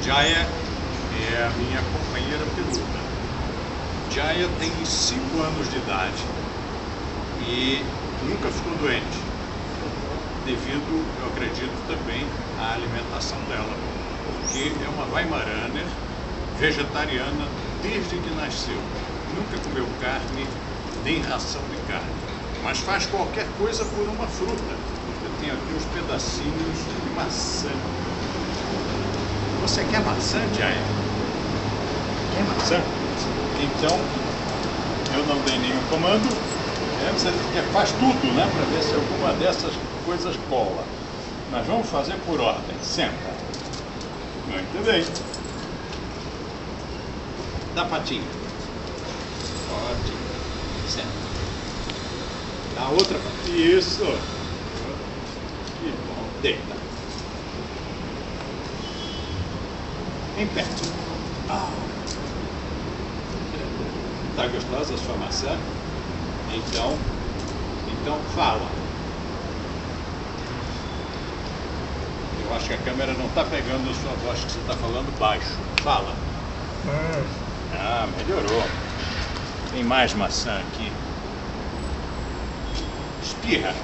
Jaya é a minha companheira peluda. Jaya tem 5 anos de idade e nunca ficou doente, devido, eu acredito, também à alimentação dela, porque é uma Weimaraner vegetariana desde que nasceu. Nunca comeu carne, nem ração de carne, mas faz qualquer coisa por uma fruta. Eu tenho aqui uns pedacinhos de maçã. Você quer maçã, Jaya? Quer maçã? Então, eu não dei nenhum comando. Você faz tudo, né? Para ver se alguma dessas coisas cola. Mas vamos fazer por ordem. Senta. Muito bem. Dá patinha. Ótimo. Senta. Dá outra patinha. Isso. Que bom. Deita. Em pé. Tá gostosa a sua maçã? Então fala. Eu acho que a câmera não está pegando a sua voz, que você está falando baixo. Fala. Melhorou. Tem mais maçã aqui. Espirra.